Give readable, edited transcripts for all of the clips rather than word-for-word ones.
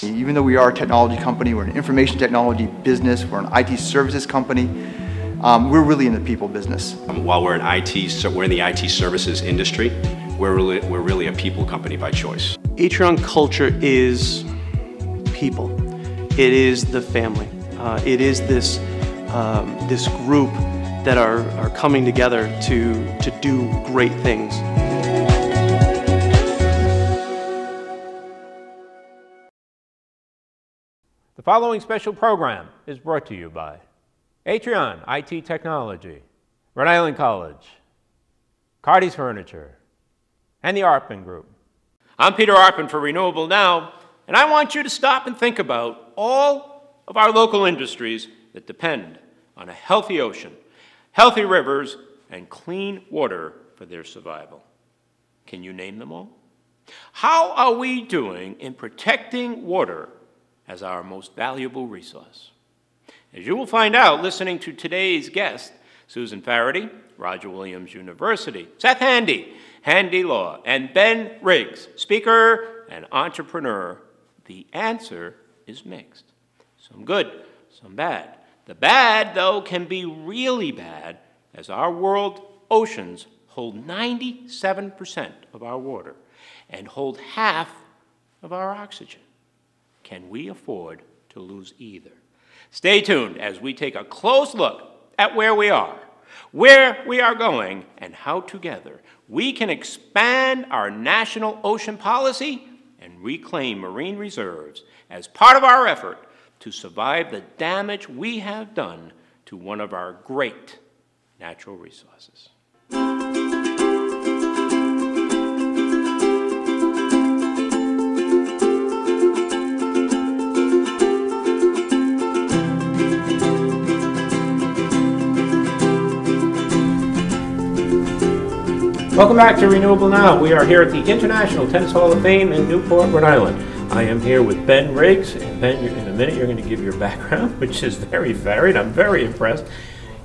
Even though we are a technology company, we're an information technology business, we're an IT services company, we're really in the people business. While we're in we're in the IT services industry, we're really a people company by choice. Atrion culture is people. It is the family. It is this group that are coming together to do great things. The following special program is brought to you by Atrion IT Technology, Rhode Island College, Cardi's Furniture, and the Arpin Group. I'm Peter Arpin for Renewable Now, and I want you to stop and think about all of our local industries that depend on a healthy ocean, healthy rivers, and clean water for their survival. Can you name them all? How are we doing in protecting water as our most valuable resource? As you will find out listening to today's guest, Susan Farady, Roger Williams University, Seth Handy, Handy Law, and Ben Riggs, speaker and entrepreneur, the answer is mixed. Some good, some bad. The bad, though, can be really bad, as our world oceans hold 97% of our water and hold half of our oxygen. Can we afford to lose either? Stay tuned as we take a close look at where we are going, and how together we can expand our national ocean policy and reclaim marine reserves as part of our effort to survive the damage we have done to one of our great natural resources. Welcome back to Renewable Now. We are here at the International Tennis Hall of Fame in Newport, Rhode Island. I am here with Ben Riggs, and Ben, in a minute you're going to give your background, which is very varied. I'm very impressed.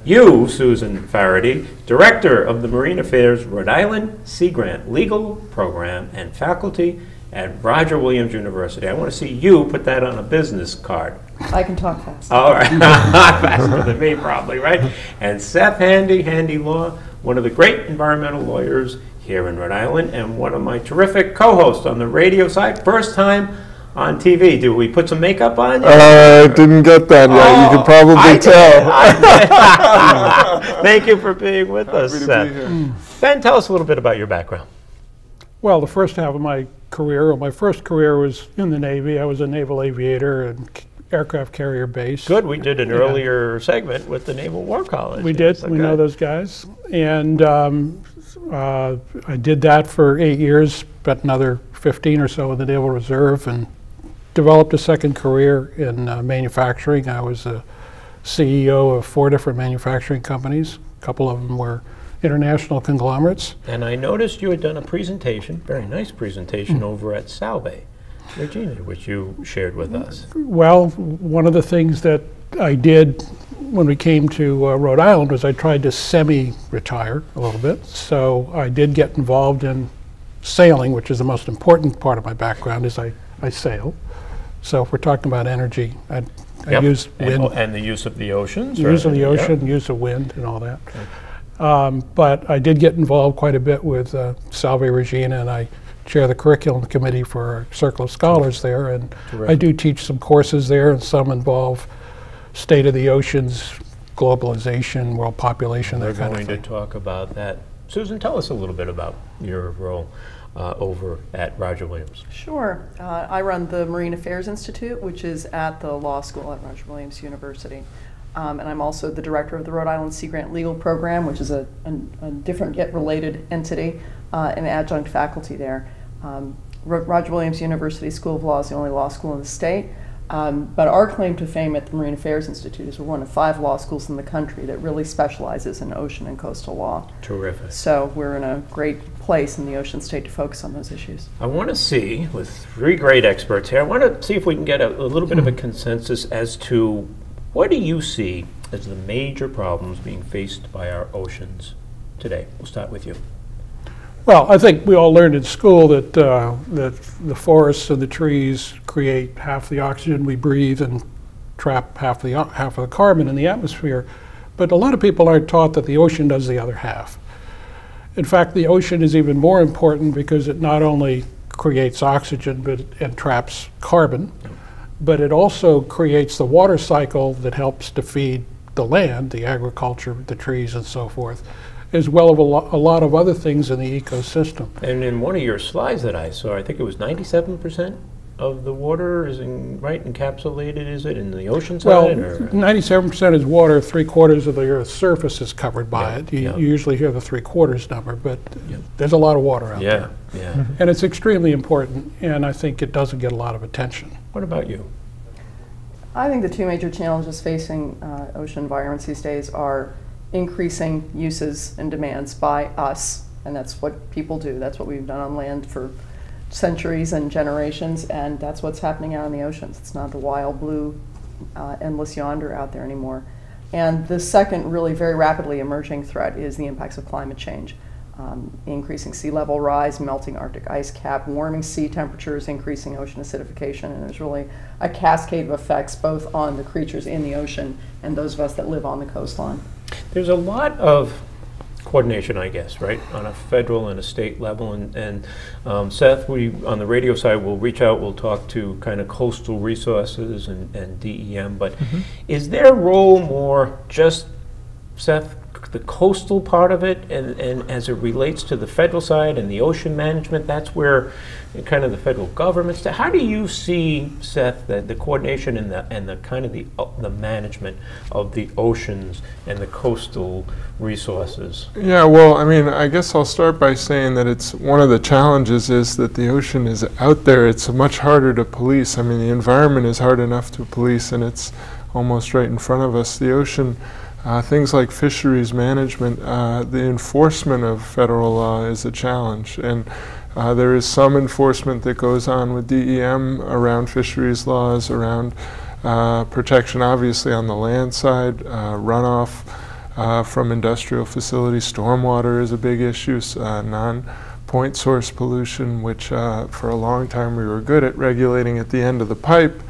You, Susan Farady, Director of the Marine Affairs Rhode Island Sea Grant Legal Program and Faculty at Roger Williams University. I want to see you put that on a business card. I can talk fast. All right. Faster than me, probably, right? And Seth Handy, Handy Law, one of the great environmental lawyers here in Rhode Island, and one of my terrific co-hosts on the radio side. First time on TV. Do we put some makeup on you? Didn't get that yet. You can probably tell. Thank you for being with us, Seth. Ben, tell us a little bit about your background. Well, the first half of my career, my first career was in the Navy. I was a naval aviator and aircraft carrier base. Good. We did an earlier segment with the Naval War College. We did. We know those guys. And I did that for 8 years, spent another 15 or so in the Naval Reserve, and developed a second career in manufacturing. I was a CEO of 4 different manufacturing companies. A couple of them were international conglomerates. And I noticed you had done a presentation, very nice presentation, over at Salve, Virginia, which you shared with us. Well, one of the things that I did when we came to Rhode Island was I tried to semi-retire a little bit. So I did get involved in sailing, which is the most important part of my background, is I sail. So if we're talking about energy, I use wind. And the use of the oceans? Use of the ocean, use of wind and all that. But I did get involved quite a bit with Salve Regina, and I chair the curriculum committee for our Circle of Scholars there, and I do teach some courses there, and some involve state of the oceans, globalization, world population, that kind of thing. We're going to talk about that. Susan, tell us a little bit about your role over at Roger Williams. Sure. I run the Marine Affairs Institute, which is at the law school at Roger Williams University. And I'm also the director of the Rhode Island Sea Grant Legal Program, which is a different yet related entity, and adjunct faculty there. Roger Williams University School of Law is the only law school in the state, but our claim to fame at the Marine Affairs Institute is we're one of 5 law schools in the country that really specializes in ocean and coastal law. Terrific. So we're in a great place in the ocean state to focus on those issues. I want to see, with 3 great experts here, I want to see if we can get a little bit of a consensus as to what do you see as the major problems being faced by our oceans today? We'll start with you. Well, I think we all learned in school that that the forests and the trees create half the oxygen we breathe and trap half of the carbon in the atmosphere. But a lot of people aren't taught that the ocean does the other half. In fact, the ocean is even more important because it not only creates oxygen and traps carbon, but it also creates the water cycle that helps to feed the land, the agriculture, the trees, and so forth, as well as a lot of other things in the ecosystem. And in one of your slides that I saw, I think it was 97% of the water is encapsulated, is it, in the ocean side? Well, or? 97% is water, 3/4 of the Earth's surface is covered by it. You yeah. usually hear the 3/4 number, but there's a lot of water out there. Yeah. And it's extremely important, and I think it doesn't get a lot of attention. What about you? I think the two major challenges facing ocean environments these days are increasing uses and demands by us, and that's what people do. That's what we've done on land for centuries and generations, and that's what's happening out in the oceans. It's not the wild blue endless yonder out there anymore. And the second really very rapidly emerging threat is the impacts of climate change. Increasing sea level rise, melting Arctic ice cap, warming sea temperatures, increasing ocean acidification, and there's really a cascade of effects both on the creatures in the ocean and those of us that live on the coastline. There's a lot of coordination, I guess, right, on a federal and a state level. And Seth, we on the radio side will reach out, we'll talk to kind of coastal resources and DEM, but is their role more just, Seth, the coastal part of it, and as it relates to the federal side and the ocean management, that's where kind of the federal government's. How do you see, Seth, the coordination and the kind of the management of the oceans and the coastal resources? Yeah, well, I mean, I guess I'll start by saying that it's one of the challenges is that the ocean is out there. It's much harder to police. I mean, the environment is hard enough to police, and it's almost right in front of us. The ocean, things like fisheries management, the enforcement of federal law is a challenge. And there is some enforcement that goes on with DEM around fisheries laws, around protection obviously on the land side, runoff from industrial facilities. Stormwater is a big issue, non-point source pollution, which for a long time we were good at regulating at the end of the pipe,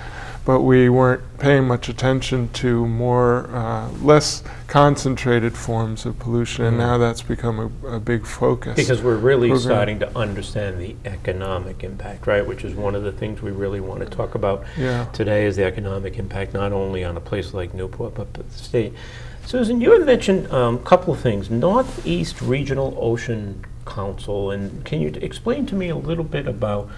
but we weren't paying much attention to less concentrated forms of pollution, and now that's become a big focus. Because we're really starting to understand the economic impact, right, which is one of the things we really want to talk about today, is the economic impact, not only on a place like Newport, but the state. Susan, you had mentioned a couple of things, Northeast Regional Ocean Council, and can you explain to me a little bit about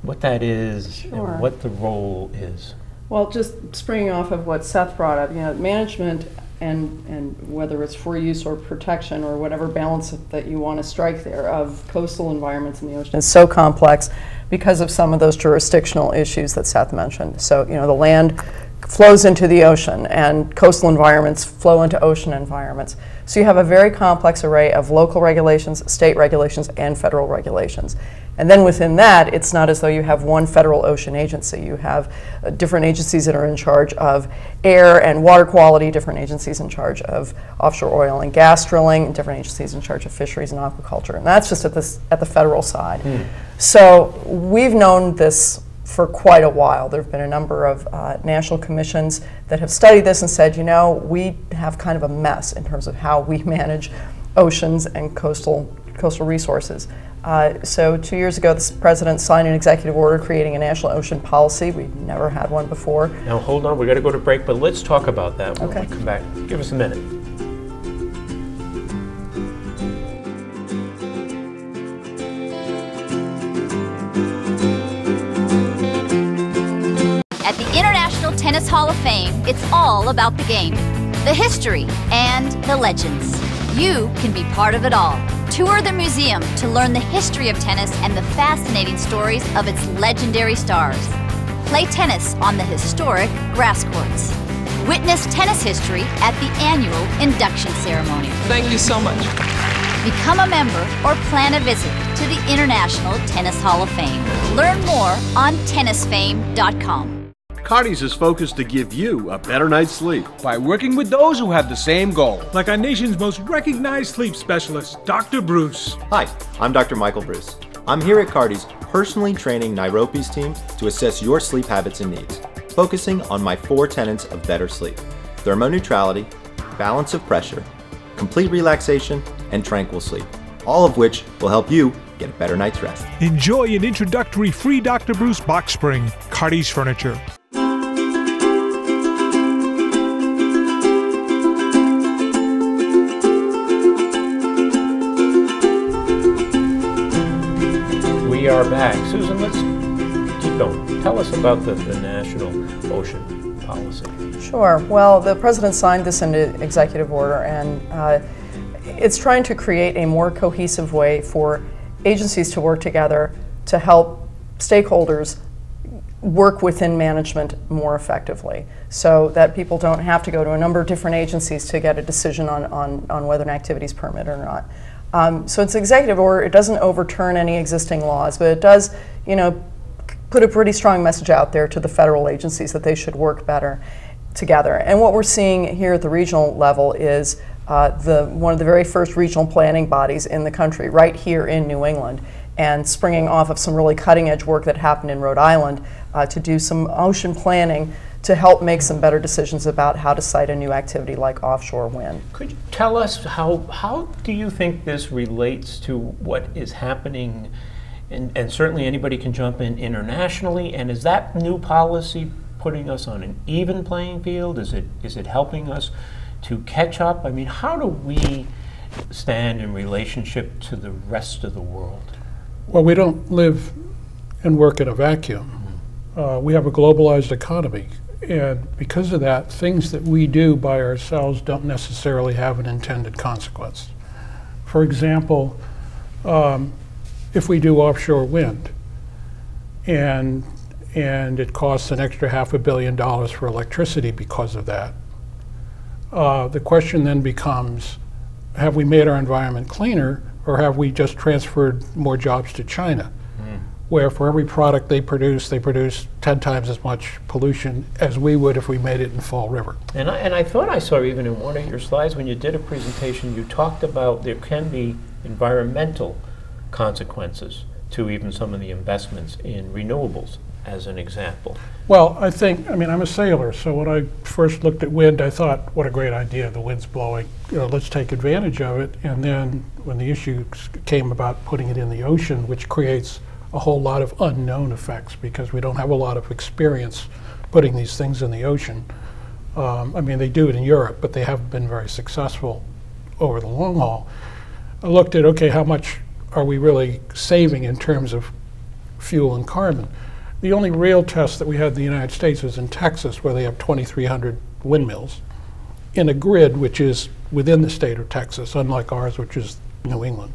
what that is and what the role is? Well, just springing off of what Seth brought up, management and whether it's for use or protection or whatever balance that you want to strike there of coastal environments in the ocean is so complex because of some of those jurisdictional issues that Seth mentioned. So, the land flows into the ocean and coastal environments flow into ocean environments. So you have a very complex array of local regulations, state regulations, and federal regulations. And then within that, it's not as though you have one federal ocean agency. You have different agencies that are in charge of air and water quality, different agencies in charge of offshore oil and gas drilling, and different agencies in charge of fisheries and aquaculture. And that's just at the federal side. So we've known this for quite a while. There have been a number of national commissions that have studied this and said, we have kind of a mess in terms of how we manage oceans and coastal resources. So 2 years ago, the president signed an executive order creating a national ocean policy. We've never had one before. Now hold on, we got to go to break, but let's talk about that when we come back. Give us a minute. At the International Tennis Hall of Fame, it's all about the game, the history, and the legends. You can be part of it all. Tour the museum to learn the history of tennis and the fascinating stories of its legendary stars. Play tennis on the historic grass courts. Witness tennis history at the annual induction ceremony. Thank you so much. Become a member or plan a visit to the International Tennis Hall of Fame. Learn more on tennisfame.com. Cardi's is focused to give you a better night's sleep. By working with those who have the same goal. Like our nation's most recognized sleep specialist, Dr. Bruce. Hi, I'm Dr. Michael Bruce. I'm here at Cardi's personally training Nairobi's team to assess your sleep habits and needs, focusing on my 4 tenets of better sleep: thermoneutrality, balance of pressure, complete relaxation, and tranquil sleep, all of which will help you get a better night's rest. Enjoy an introductory free Dr. Bruce box spring, Cardi's Furniture. We are back. Susan, let's keep going. Tell us about the national ocean policy. Sure. Well, the president signed this into executive order, and it's trying to create a more cohesive way for agencies to work together to help stakeholders work within management more effectively, so that people don't have to go to a number of different agencies to get a decision on whether an activity is permitted or not. So it's executive order. It doesn't overturn any existing laws, but it does, put a pretty strong message out there to the federal agencies that they should work better together. And what we're seeing here at the regional level is one of the very first regional planning bodies in the country, right here in New England, and springing off of some really cutting-edge work that happened in Rhode Island to do some ocean planning to help make some better decisions about how to site a new activity like offshore wind. Could you tell us how do you think this relates to what is happening, and certainly anybody can jump in internationally, and is that new policy putting us on an even playing field? Is it helping us to catch up? I mean, how do we stand in relationship to the rest of the world? Well, we don't live and work in a vacuum. We have a globalized economy, and because of that, things that we do by ourselves don't necessarily have an intended consequence. For example, if we do offshore wind, and it costs an extra $500 million for electricity because of that, the question then becomes, have we made our environment cleaner, or have we just transferred more jobs to China, where for every product they produce 10 times as much pollution as we would if we made it in Fall River. And I thought I saw even in one of your slides when you did a presentation, you talked about there can be environmental consequences to even some of the investments in renewables, as an example. Well, I'm a sailor, so when I first looked at wind, I thought, what a great idea, the wind's blowing, let's take advantage of it. And then when the issue came about putting it in the ocean, which creates a whole lot of unknown effects because we don't have a lot of experience putting these things in the ocean. They do it in Europe, but they haven't been very successful over the long haul. I looked at, okay, how much are we really saving in terms of fuel and carbon? The only real test that we had in the United States was in Texas, where they have 2,300 windmills in a grid which is within the state of Texas, unlike ours, which is New England.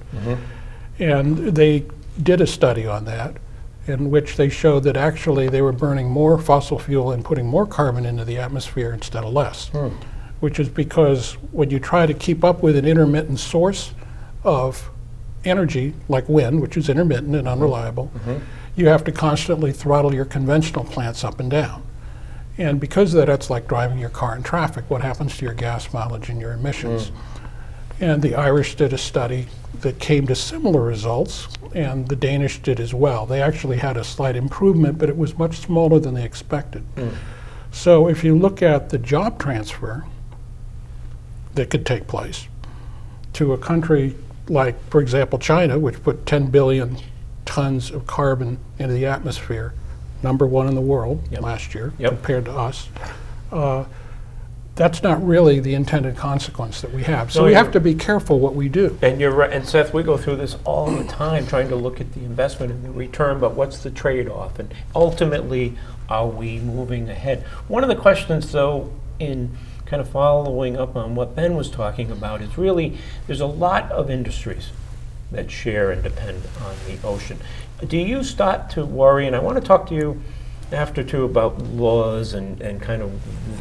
And they did a study on that in which they showed that actually they were burning more fossil fuel and putting more carbon into the atmosphere instead of less, which is because when you try to keep up with an intermittent source of energy, like wind, which is intermittent and unreliable, you have to constantly throttle your conventional plants up and down. And because of that, it's like driving your car in traffic. What happens to your gas mileage and your emissions? And the Irish did a study that came to similar results, and the Danish did as well. They actually had a slight improvement, but it was much smaller than they expected. So if you look at the job transfer that could take place to a country like, for example, China, which put 10 billion tons of carbon into the atmosphere, #1 in the world last year compared to us, that's not really the intended consequence that we have. So we have to be careful what we do. And you're right, and Seth, we go through this all the time trying to look at the investment and the return, but what's the trade-off? And ultimately, are we moving ahead? One of the questions, though, in kind of following up on what Ben was talking about is really, there's a lot of industries that share and depend on the ocean. Do you start to worry, and I want to talk to you after too about laws and kind of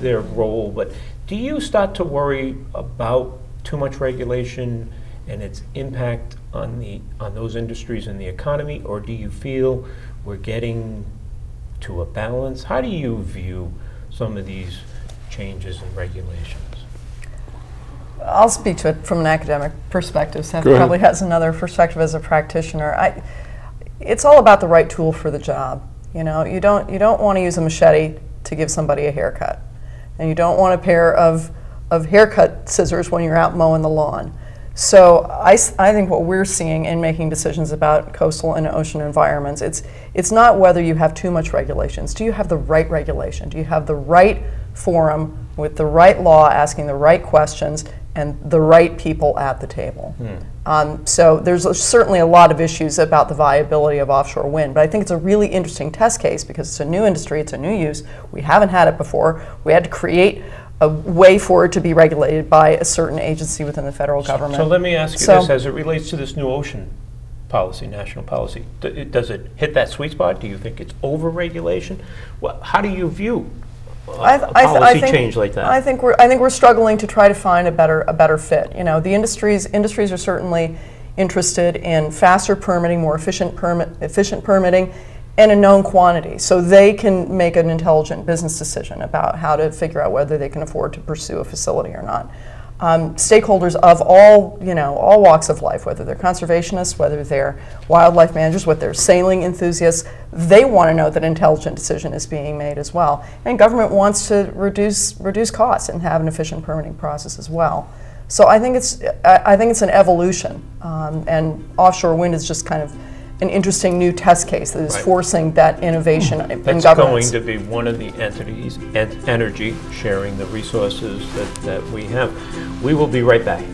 their role, but do you start to worry about too much regulation and its impact on those industries and the economy, or do you feel we're getting to a balance? How do you view some of these changes in regulations? I'll speak to it from an academic perspective. Seth probably has another perspective as a practitioner. It's all about the right tool for the job. You know, you don't want to use a machete to give somebody a haircut, and you don't want a pair of haircut scissors when you're out mowing the lawn. So I think what we're seeing in making decisions about coastal and ocean environments, it's not whether you have too much regulations. Do you have the right regulation? Do you have the right forum with the right law asking the right questions and the right people at the table? So there's certainly a lot of issues about the viability of offshore wind, but I think it's a really interesting test case because it's a new industry, it's a new use. We haven't had it before. We had to create a way for it to be regulated by a certain agency within the federal government. So let me ask you this, as it relates to this new ocean policy, national policy, does it hit that sweet spot? Do you think it's over-regulation? Well, how do you view a policy change like that? I think we're struggling to try to find a better fit. You know, the industries are certainly interested in faster permitting, more efficient permitting, and a known quantity, so they can make an intelligent business decision about how to figure out whether they can afford to pursue a facility or not. Stakeholders of all walks of life, whether they're conservationists, whether they're wildlife managers, whether they're sailing enthusiasts, they want to know that an intelligent decision is being made as well. And government wants to reduce costs and have an efficient permitting process as well. So I think it's an evolution, and offshore wind is just kind of an interesting new test case that is forcing that innovation in governments. That's going to be one of the entities, energy, sharing the resources that we have. We will be right back.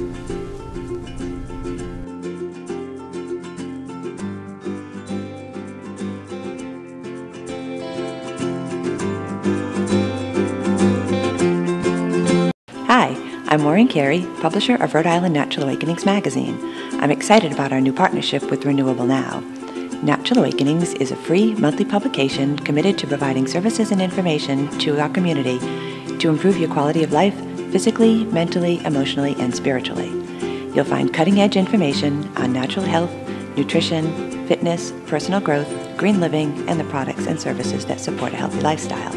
Hi, I'm Maureen Carey, publisher of Rhode Island Natural Awakenings magazine. I'm excited about our new partnership with Renewable Now. Natural Awakenings is a free monthly publication committed to providing services and information to our community to improve your quality of life physically, mentally, emotionally, and spiritually. You'll find cutting-edge information on natural health, nutrition, fitness, personal growth, green living, and the products and services that support a healthy lifestyle.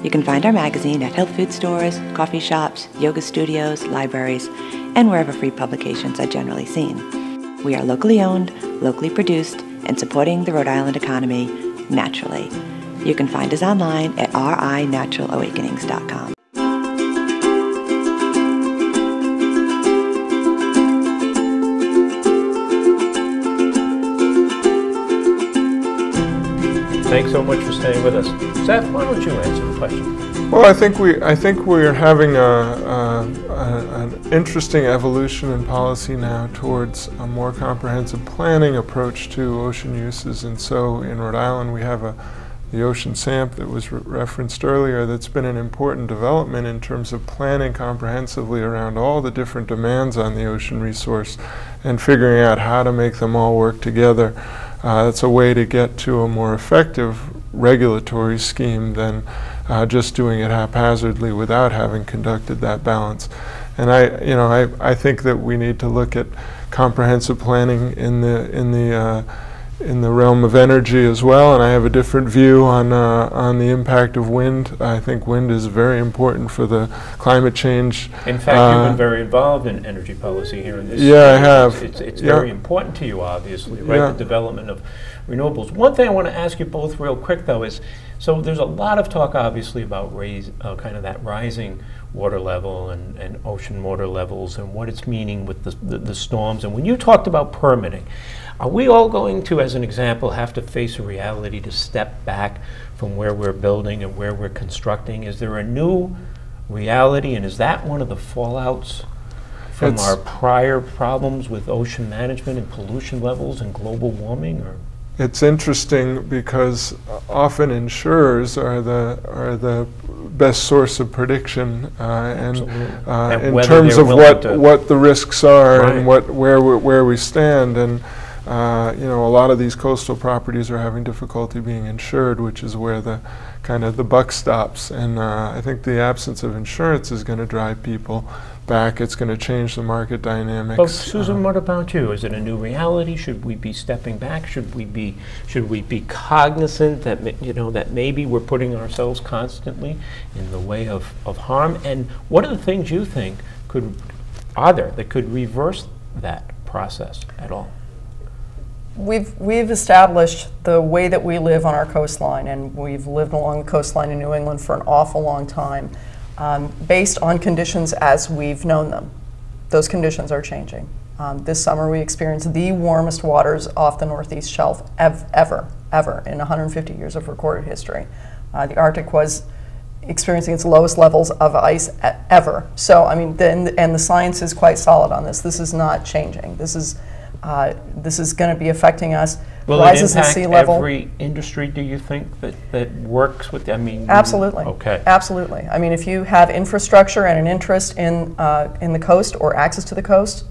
You can find our magazine at health food stores, coffee shops, yoga studios, libraries, and wherever free publications are generally seen. We are locally owned, locally produced, and supporting the Rhode Island economy naturally. You can find us online at rinaturalawakenings.com. Thanks so much for staying with us. Seth, why don't you answer the question? Well, I think we're having an interesting evolution in policy now towards a more comprehensive planning approach to ocean uses, and so in Rhode Island we have the ocean SAMP that was referenced earlier. That's been an important development in terms of planning comprehensively around all the different demands on the ocean resource and figuring out how to make them all work together. That's a way to get to a more effective regulatory scheme than just doing it haphazardly without having conducted that balance. And I think that we need to look at comprehensive planning in the realm of energy as well. And I have a different view on the impact of wind. I think wind is very important for the climate change. In fact, you've been very involved in energy policy here in this state. I have. It's very important to you, obviously, right? The development of renewables. One thing I want to ask you both real quick, though, is so there's a lot of talk, obviously, about kind of that rising water level and ocean water levels and what it's meaning with the storms. And when you talked about permitting, are we all going to, as an example, have to face a reality to step back from where we're building and where we're constructing? Is there a new reality, and is that one of the fallouts from our prior problems with ocean management and pollution levels and global warming? Or? It's interesting because often insurers are the best source of prediction and in terms of what the risks are and where we stand. And a lot of these coastal properties are having difficulty being insured, which is where the kind of the buck stops. And I think the absence of insurance is going to drive people back. It's going to change the market dynamics. But Susan, what about you? Is it a new reality? Should we be stepping back? Should we be cognizant that that maybe we're putting ourselves constantly in the way of harm? And what are the things you think that could reverse that process at all? We've established the way that we live on our coastline, and we've lived along the coastline in New England for an awful long time, based on conditions as we've known them. Those conditions are changing. This summer we experienced the warmest waters off the Northeast Shelf ever in 150 years of recorded history. The Arctic was experiencing its lowest levels of ice ever. So, I mean, and the science is quite solid on this. This is not changing. This is going to be affecting us. Will Rises it impact in sea level. every industry, do you think, that works with, Absolutely. Okay. Absolutely. I mean, if you have infrastructure and an interest in the coast or access to the coast,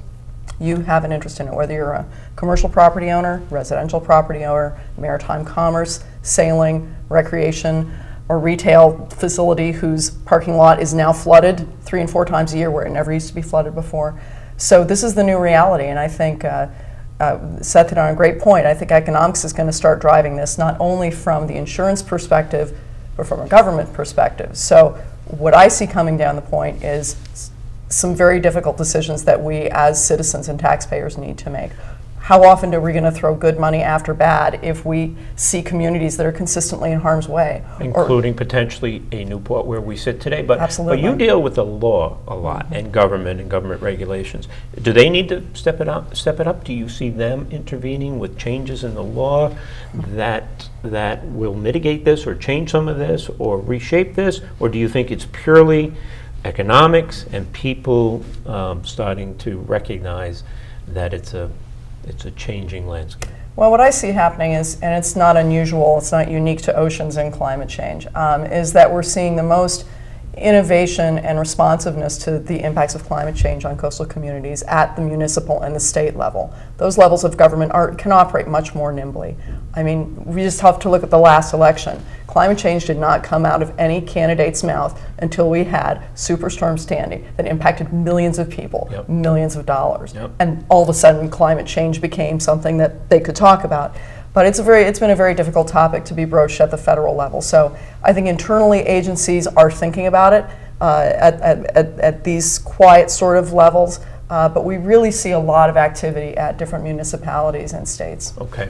you have an interest in it, whether you're a commercial property owner, residential property owner, maritime commerce, sailing, recreation, or retail facility whose parking lot is now flooded 3 and 4 times a year where it never used to be flooded before. So this is the new reality, and I think Seth hit on a great point. I think economics is going to start driving this, not only from the insurance perspective, but from a government perspective. So what I see coming down the point is some very difficult decisions that we as citizens and taxpayers need to make. How often are we going to throw good money after bad if we see communities that are consistently in harm's way? Including potentially a Newport where we sit today. But, absolutely. But you deal with the law a lot, and government regulations. Do they need to step it up? Do you see them intervening with changes in the law that will mitigate this or change some of this or reshape this? Or do you think it's purely economics and people starting to recognize that it's a changing landscape? Well, what I see happening is, and it's not unusual, it's not unique to oceans and climate change, is that we're seeing the most innovation and responsiveness to the impacts of climate change on coastal communities at the municipal and the state level. Those levels of government can operate much more nimbly. I mean, we just have to look at the last election. Climate change did not come out of any candidate's mouth until we had Superstorm Sandy that impacted millions of people, yep. millions of dollars. Yep. And all of a sudden climate change became something that they could talk about. But it's been a very difficult topic to be broached at the federal level. So I think internally agencies are thinking about it at these quiet sort of levels, but we really see a lot of activity at different municipalities and states. Okay.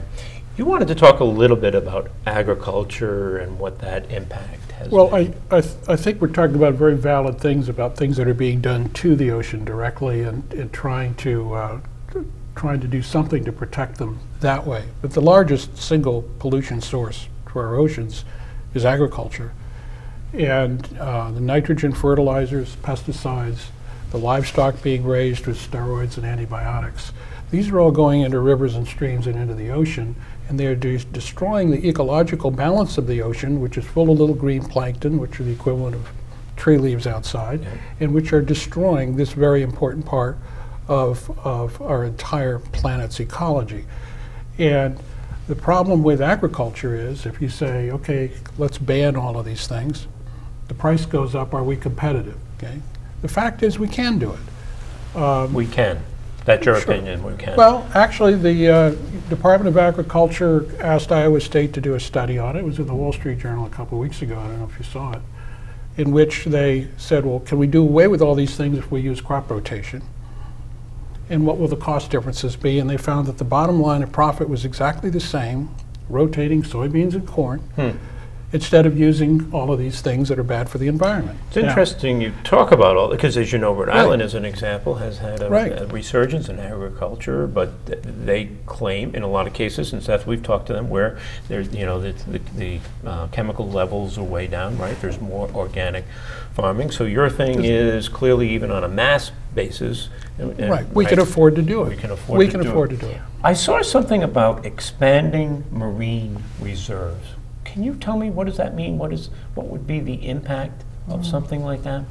You wanted to talk a little bit about agriculture and what that impact has Well, been. I think we're talking about very valid things, about things that are being done to the ocean directly and trying to do something to protect them that way. But the largest single pollution source to our oceans is agriculture. And the nitrogen fertilizers, pesticides, the livestock being raised with steroids and antibiotics, these are all going into rivers and streams and into the ocean, and they're destroying the ecological balance of the ocean, which is full of little green plankton, which are the equivalent of tree leaves outside, yeah. and which are destroying this very important part of our entire planet's ecology. And the problem with agriculture is, if you say, okay, let's ban all of these things, the price goes up, are we competitive? Okay. The fact is we can do it. We can. That's your sure. opinion, we can. Well, actually, the Department of Agriculture asked Iowa State to do a study on it. It was in the Wall Street Journal a couple of weeks ago, I don't know if you saw it, in which they said, well, can we do away with all these things if we use crop rotation? And what will the cost differences be? And they found that the bottom line of profit was exactly the same, rotating soybeans and corn, instead of using all of these things that are bad for the environment. It's interesting you talk about all, because as you know, Rhode Island, as an example, has had a resurgence in agriculture, but they claim in a lot of cases, and Seth, we've talked to them, where there's, the chemical levels are way down, right? There's more organic farming. So your thing is clearly, even on a mass basis, right, we can afford to do it. We can afford to do it. I saw something about expanding marine reserves. Can you tell me, what does that mean? What would be the impact of something like that?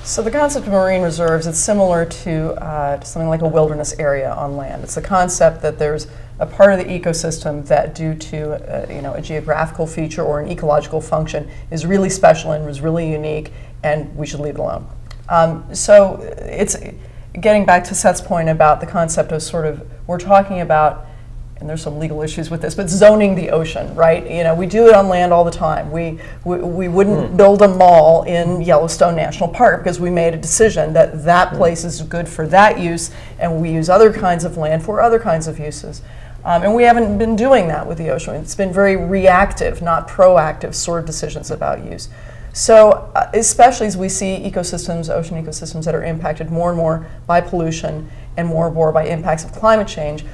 So the concept of marine reserves, it's similar to something like a wilderness area on land. It's the concept that there's a part of the ecosystem that, due to a geographical feature or an ecological function, is really special and was really unique, and we should leave it alone. So it's getting back to Seth's point about the concept of we're talking about, and there's some legal issues with this, but zoning the ocean, right? We do it on land all the time. We wouldn't build a mall in Yellowstone National Park because we made a decision that that place is good for that use, and we use other kinds of land for other kinds of uses. And we haven't been doing that with the ocean. It's been very reactive, not proactive sort of decisions about use. So especially as we see ecosystems, ocean ecosystems that are impacted more and more by pollution and more and more by impacts of climate change,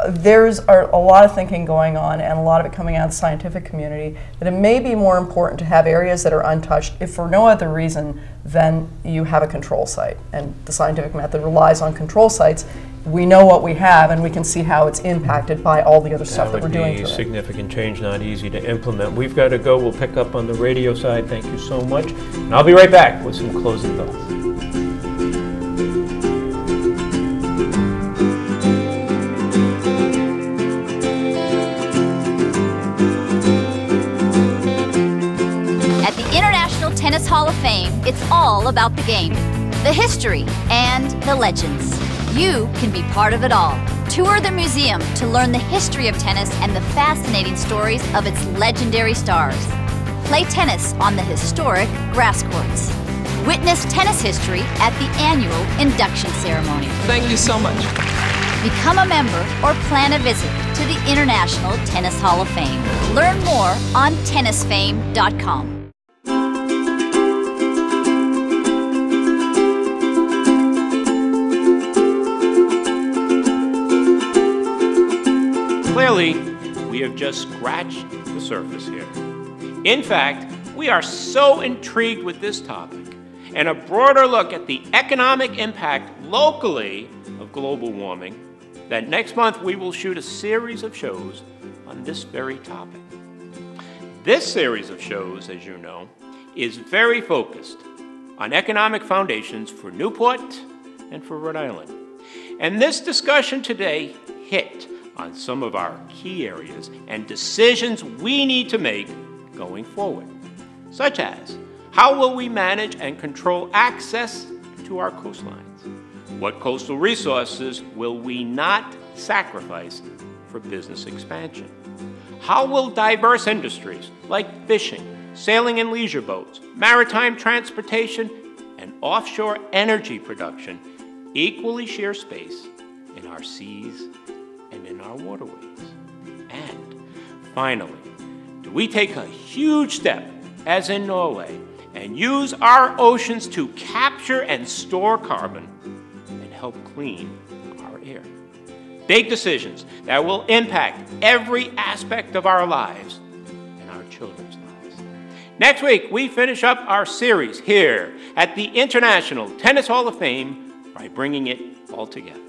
there's a lot of thinking going on, and a lot of it coming out of the scientific community, that it may be more important to have areas that are untouched, if for no other reason than you have a control site. And the scientific method relies on control sites. We know what we have, and we can see how it's impacted by all the other stuff that we're doing to it. That would be significant change, not easy to implement. We've got to go. We'll pick up on the radio side. Thank you so much. And I'll be right back with some closing thoughts. Tennis Hall of Fame, it's all about the game, the history, and the legends. You can be part of it all. Tour the museum to learn the history of tennis and the fascinating stories of its legendary stars. Play tennis on the historic grass courts. Witness tennis history at the annual induction ceremony. Thank you so much. Become a member or plan a visit to the International Tennis Hall of Fame. Learn more on tennisfame.com. Clearly, we have just scratched the surface here. In fact, we are so intrigued with this topic and a broader look at the economic impact locally of global warming that next month we will shoot a series of shows on this very topic. This series of shows, as you know, is very focused on economic foundations for Newport and for Rhode Island. And this discussion today hit on some of our key areas and decisions we need to make going forward, such as how will we manage and control access to our coastlines? What coastal resources will we not sacrifice for business expansion? How will diverse industries like fishing, sailing and leisure boats, maritime transportation, and offshore energy production equally share space in our seas and in our waterways? And finally, do we take a huge step, as in Norway, and use our oceans to capture and store carbon and help clean our air? Big decisions that will impact every aspect of our lives and our children's lives. Next week, we finish up our series here at the International Tennis Hall of Fame by bringing it all together,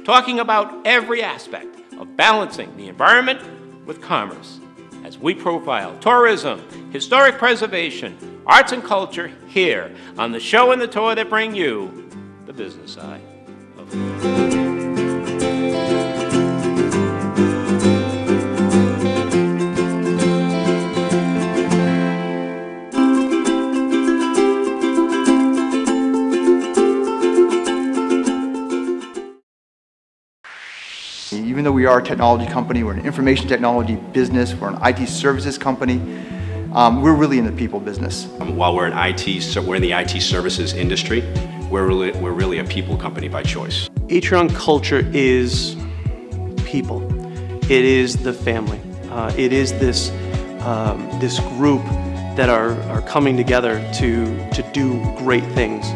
talking about every aspect of balancing the environment with commerce as we profile tourism, historic preservation, arts and culture here on the show and the tour that bring you the business side of it. Even though we are a technology company, we're an information technology business, we're an IT services company, we're really in the people business. While we're in the IT services industry, we're really a people company by choice. Atreon culture is people. It is the family. It is this group that are coming together to do great things.